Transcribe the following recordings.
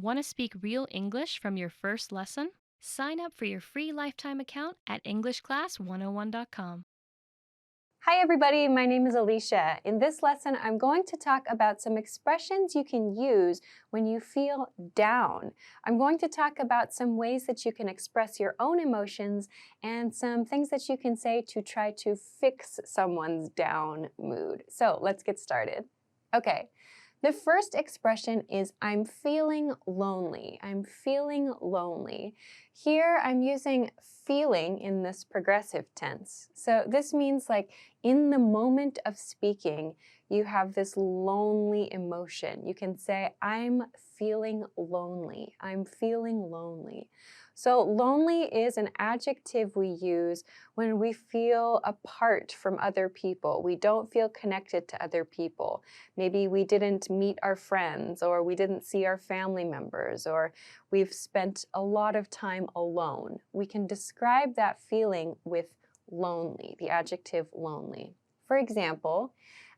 Want to speak real English from your first lesson? Sign up for your free lifetime account at EnglishClass101.com. Hi everybody, my name is Alicia. In this lesson, I'm going to talk about some expressions you can use when you feel down. I'm going to talk about some ways that you can express your own emotions and some things that you can say to try to fix someone's down mood. So let's get started. Okay. The first expression is I'm feeling lonely. I'm feeling lonely. Here I'm using feeling in this progressive tense. So this means like in the moment of speaking, you have this lonely emotion. You can say, I'm feeling lonely. I'm feeling lonely. So lonely is an adjective we use when we feel apart from other people. We don't feel connected to other people. Maybe we didn't meet our friends, or we didn't see our family members, or we've spent a lot of time alone. We can describe that feeling with lonely, the adjective lonely. For example,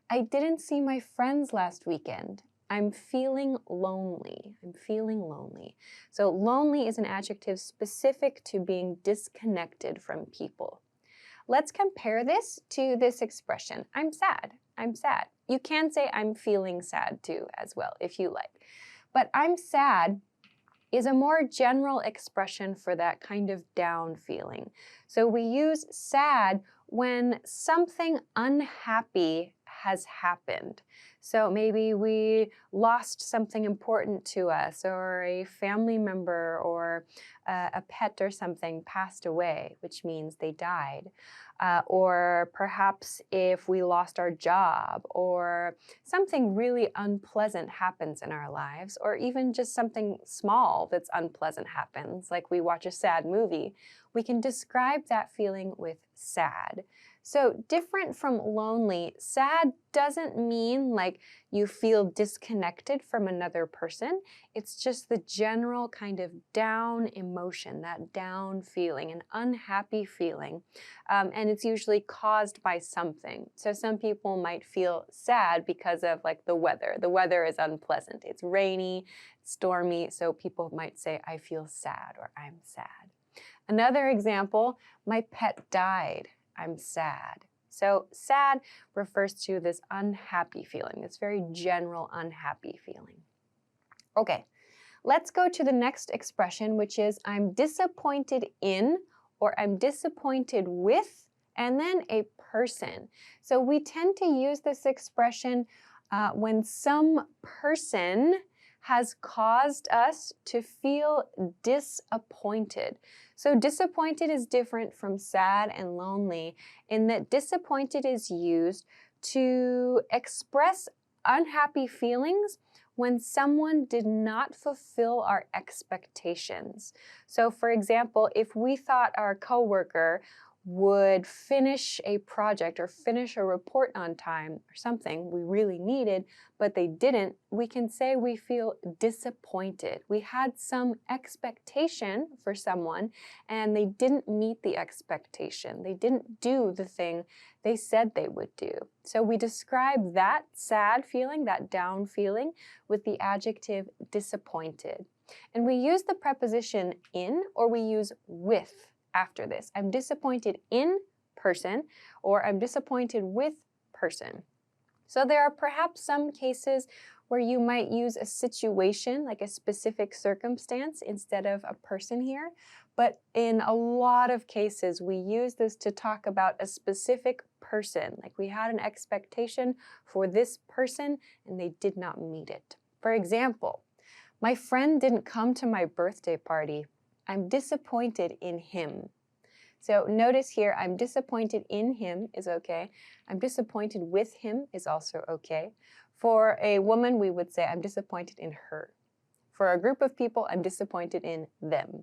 I didn't see my friends last weekend. I'm feeling lonely. I'm feeling lonely. So lonely is an adjective specific to being disconnected from people. Let's compare this to this expression. I'm sad. I'm sad. You can say I'm feeling sad too as well if you like. But I'm sad is a more general expression for that kind of down feeling. So we use sad when something unhappy has happened. So maybe we lost something important to us, or a family member or a pet or something passed away, which means they died. Or perhaps if we lost our job, or something really unpleasant happens in our lives, or even just something small that's unpleasant happens, like we watch a sad movie, we can describe that feeling with sad. So different from lonely, sad doesn't mean like you feel disconnected from another person. It's just the general kind of down emotion, that down feeling, an unhappy feeling. And it's usually caused by something. So some people might feel sad because of like the weather. The weather is unpleasant. It's rainy, stormy, so people might say, I feel sad, or I'm sad. Another example, my pet died. I'm sad. So sad refers to this unhappy feeling, this very general unhappy feeling. Okay, let's go to the next expression, which is I'm disappointed in, or I'm disappointed with, and then a person. So we tend to use this expression when some person has caused us to feel disappointed. So disappointed is different from sad and lonely in that disappointed is used to express unhappy feelings when someone did not fulfill our expectations. So for example, if we thought our coworker would finish a project or finish a report on time or something we really needed, but they didn't, we can say we feel disappointed. We had some expectation for someone and they didn't meet the expectation. They didn't do the thing they said they would do. So we describe that sad feeling, that down feeling, with the adjective disappointed. And we use the preposition in, or we use with after this. I'm disappointed in person, or I'm disappointed with person. So there are perhaps some cases where you might use a situation, like a specific circumstance, instead of a person here. But in a lot of cases, we use this to talk about a specific person. Like we had an expectation for this person and they did not meet it. For example, my friend didn't come to my birthday party. I'm disappointed in him. So notice here, I'm disappointed in him is okay. I'm disappointed with him is also okay. For a woman, we would say, I'm disappointed in her. For a group of people, I'm disappointed in them.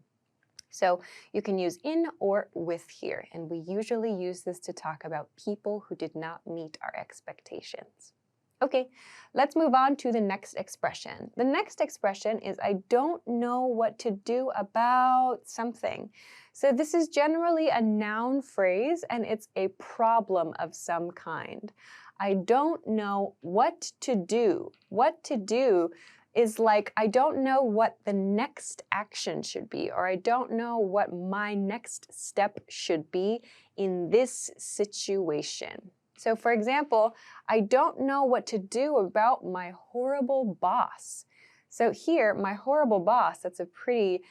So you can use in or with here, and we usually use this to talk about people who did not meet our expectations. Okay, let's move on to the next expression. The next expression is I don't know what to do about something. So this is generally a noun phrase and it's a problem of some kind. I don't know what to do. What to do is like, I don't know what the next action should be, or I don't know what my next step should be in this situation. So for example, I don't know what to do about my horrible boss. So here, my horrible boss, that's a pretty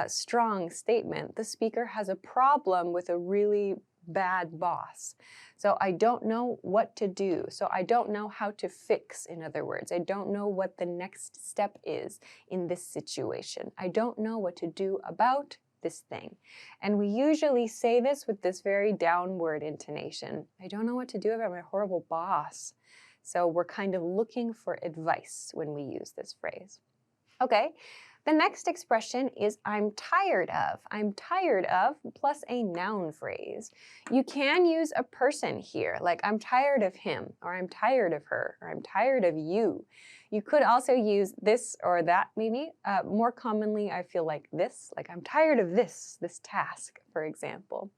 strong statement. The speaker has a problem with a really bad boss. So I don't know what to do. So I don't know how to fix, in other words. I don't know what the next step is in this situation. I don't know what to do about this thing. And we usually say this with this very downward intonation. I don't know what to do about my horrible boss. So we're kind of looking for advice when we use this phrase. Okay. The next expression is I'm tired of. I'm tired of plus a noun phrase. You can use a person here, like I'm tired of him, or I'm tired of her, or I'm tired of you. You could also use this or that maybe. More commonly, I feel like this, like I'm tired of this task, for example.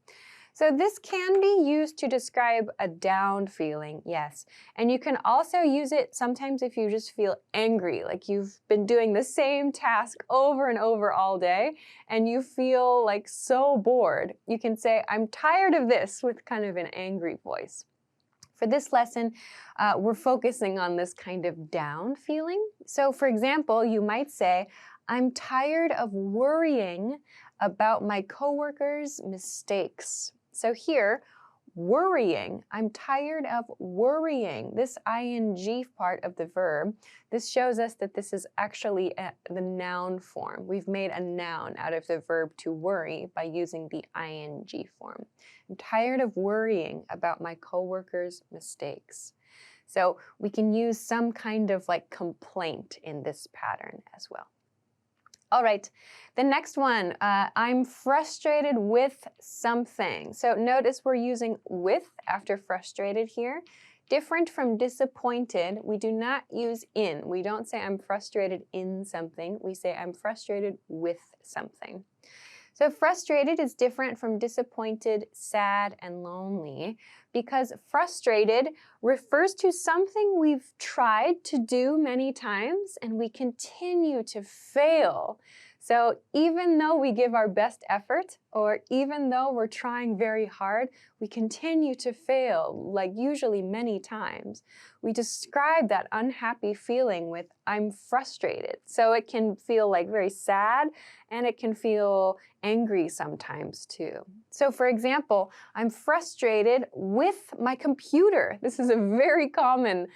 So this can be used to describe a down feeling, yes. And you can also use it sometimes if you just feel angry, like you've been doing the same task over and over all day, and you feel like so bored. You can say, I'm tired of this, with kind of an angry voice. For this lesson, we're focusing on this kind of down feeling. So for example, you might say, I'm tired of worrying about my coworkers' mistakes. So here, worrying, I'm tired of worrying, this ing part of the verb, this shows us that this is actually the noun form. We've made a noun out of the verb to worry by using the ing form. I'm tired of worrying about my coworkers' mistakes. So we can use some kind of like complaint in this pattern as well. All right, the next one, I'm frustrated with something. So notice we're using with after frustrated here. Different from disappointed, we do not use in. We don't say I'm frustrated in something. We say I'm frustrated with something. So frustrated is different from disappointed, sad, and lonely because frustrated refers to something we've tried to do many times and we continue to fail. So even though we give our best effort, or even though we're trying very hard, we continue to fail, like usually many times. We describe that unhappy feeling with I'm frustrated. So it can feel like very sad and it can feel angry sometimes too. So for example, I'm frustrated with my computer. This is a very common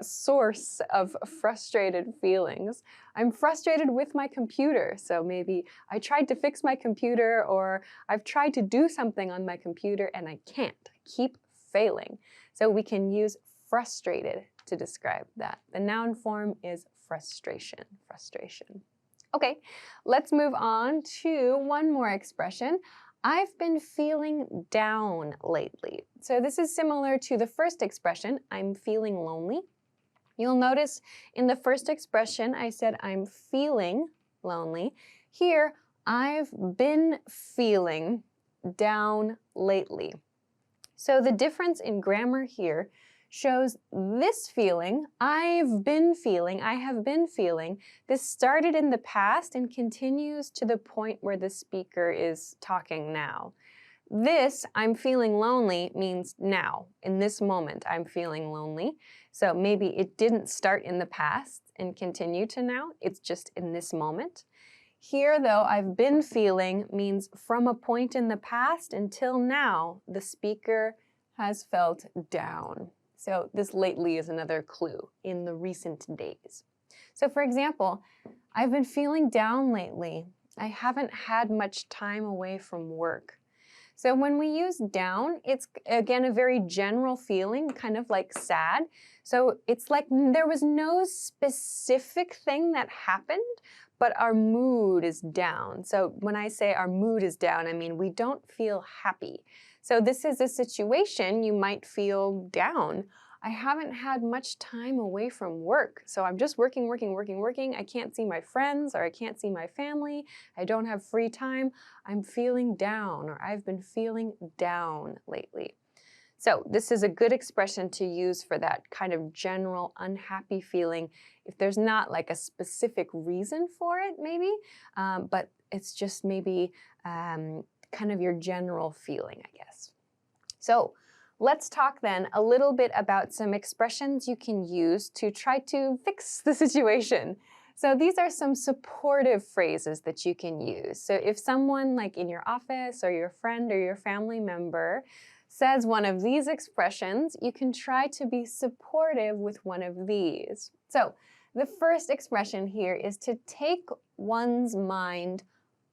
source of frustrated feelings. I'm frustrated with my computer. So maybe I tried to fix my computer, or I've tried to do something on my computer and I can't. I keep failing. So we can use frustrated to describe that. The noun form is frustration, frustration. Okay, let's move on to one more expression. I've been feeling down lately. So this is similar to the first expression, I'm feeling lonely. You'll notice in the first expression, I said I'm feeling lonely. Here, I've been feeling down lately. So the difference in grammar here shows this feeling, I have been feeling, this started in the past and continues to the point where the speaker is talking now. This, I'm feeling lonely, means now, in this moment, I'm feeling lonely. So maybe it didn't start in the past and continue to now, it's just in this moment. Here, though, I've been feeling means from a point in the past until now, the speaker has felt down. So this lately is another clue, in the recent days. So for example, I've been feeling down lately. I haven't had much time away from work. So when we use down, it's again a very general feeling, kind of like sad. So it's like there was no specific thing that happened, but our mood is down. So when I say our mood is down, I mean we don't feel happy. So this is a situation you might feel down. I haven't had much time away from work. So I'm just working. I can't see my friends, or I can't see my family. I don't have free time. I'm feeling down, or I've been feeling down lately. So this is a good expression to use for that kind of general unhappy feeling if there's not like a specific reason for it, maybe, but it's just maybe kind of your general feeling, I guess. So let's talk then a little bit about some expressions you can use to try to fix the situation. So these are some supportive phrases that you can use. So if someone like in your office or your friend or your family member says one of these expressions, you can try to be supportive with one of these. So the first expression here is to take one's mind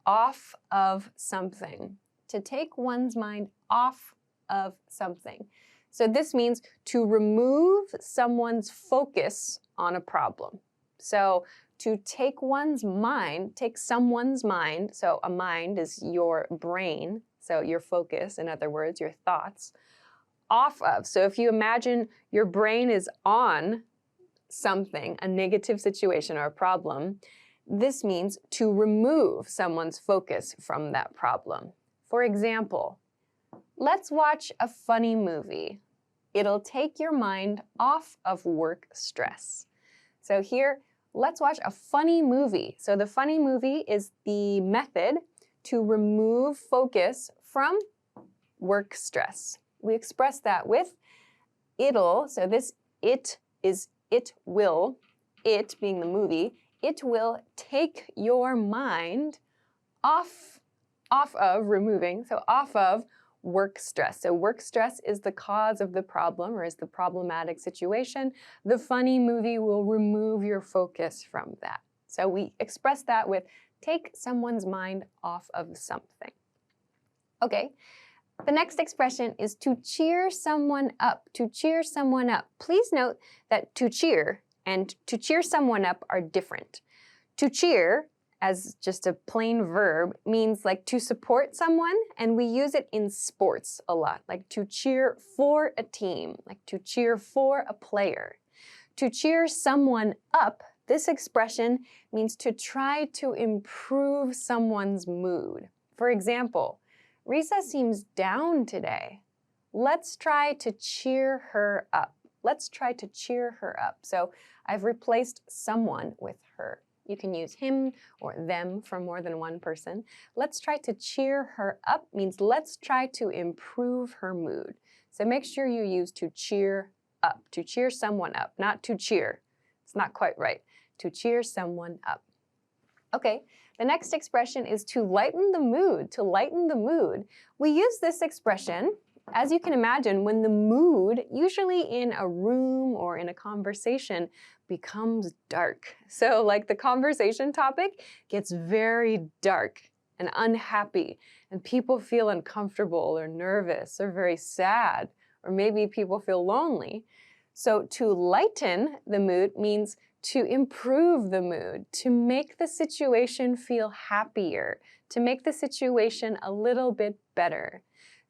off of something. To take one's mind off of something. So this means to remove someone's focus on a problem. So to take one's mind, take someone's mind, so a mind is your brain, so your focus, in other words, your thoughts, off of. So if you imagine your brain is on something, a negative situation or a problem, this means to remove someone's focus from that problem. For example, let's watch a funny movie. It'll take your mind off of work stress. So here, let's watch a funny movie. So the funny movie is the method to remove focus from work stress. We express that with it'll, so this it is it will, it being the movie, it will take your mind off of removing, so off of work stress. So work stress is the cause of the problem or is the problematic situation. The funny movie will remove your focus from that. So we express that with take someone's mind off of something. Okay, the next expression is to cheer someone up. To cheer someone up. Please note that to cheer and to cheer someone up are different. To cheer, as just a plain verb, means like to support someone, and we use it in sports a lot, like to cheer for a team, like to cheer for a player. To cheer someone up, this expression means to try to improve someone's mood. For example, Risa seems down today. Let's try to cheer her up. Let's try to cheer her up. So I've replaced someone with her. You can use him or them for more than one person. Let's try to cheer her up means let's try to improve her mood. So make sure you use to cheer up, to cheer someone up, not to cheer. It's not quite right. To cheer someone up. Okay, the next expression is to lighten the mood, to lighten the mood. We use this expression, as you can imagine, when the mood, usually in a room or in a conversation, becomes dark. So like the conversation topic gets very dark and unhappy, and people feel uncomfortable or nervous or very sad, or maybe people feel lonely. So to lighten the mood means to improve the mood, to make the situation feel happier, to make the situation a little bit better.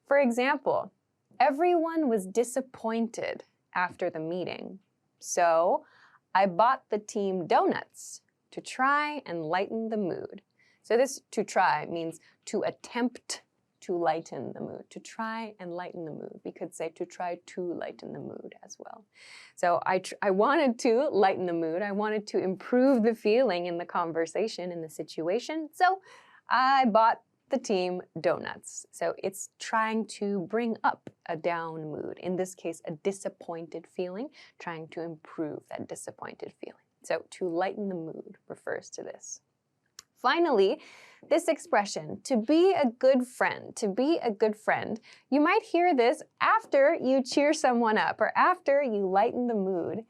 For example, everyone was disappointed after the meeting. So I bought the team donuts to try and lighten the mood. So this to try means to attempt to lighten the mood, to try and lighten the mood. We could say to try to lighten the mood as well. So I wanted to lighten the mood. I wanted to improve the feeling in the conversation, in the situation. So I bought the team donuts. So it's trying to bring up a down mood. In this case, a disappointed feeling, trying to improve that disappointed feeling. So to lighten the mood refers to this. Finally, this expression, to be a good friend, to be a good friend, you might hear this after you cheer someone up or after you lighten the mood.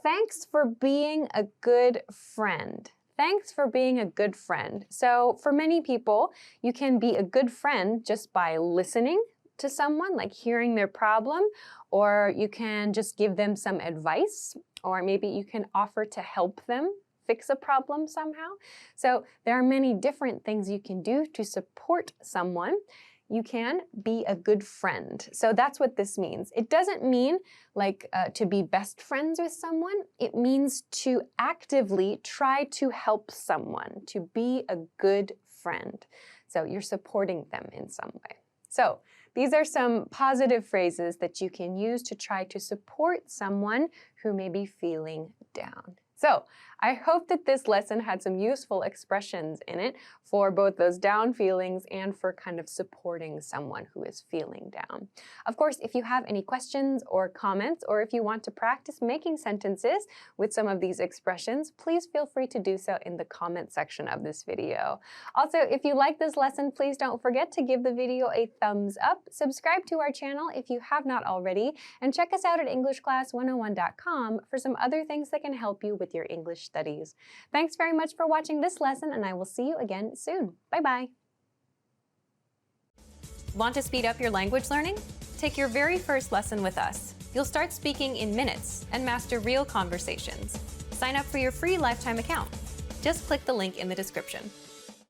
Thanks for being a good friend. Thanks for being a good friend. So for many people, you can be a good friend just by listening to someone, like hearing their problem, or you can just give them some advice, or maybe you can offer to help them fix a problem somehow. So there are many different things you can do to support someone. You can be a good friend. So that's what this means. It doesn't mean like to be best friends with someone. It means to actively try to help someone, to be a good friend. So you're supporting them in some way. So these are some positive phrases that you can use to try to support someone who may be feeling down. So, I hope that this lesson had some useful expressions in it for both those down feelings and for kind of supporting someone who is feeling down. Of course, if you have any questions or comments, or if you want to practice making sentences with some of these expressions, please feel free to do so in the comment section of this video. Also, if you like this lesson, please don't forget to give the video a thumbs up, subscribe to our channel if you have not already, and check us out at EnglishClass101.com for some other things that can help you with your English studies. Thanks very much for watching this lesson, and I will see you again soon. Bye-bye. Want to speed up your language learning? Take your very first lesson with us. You'll start speaking in minutes and master real conversations. Sign up for your free lifetime account. Just click the link in the description.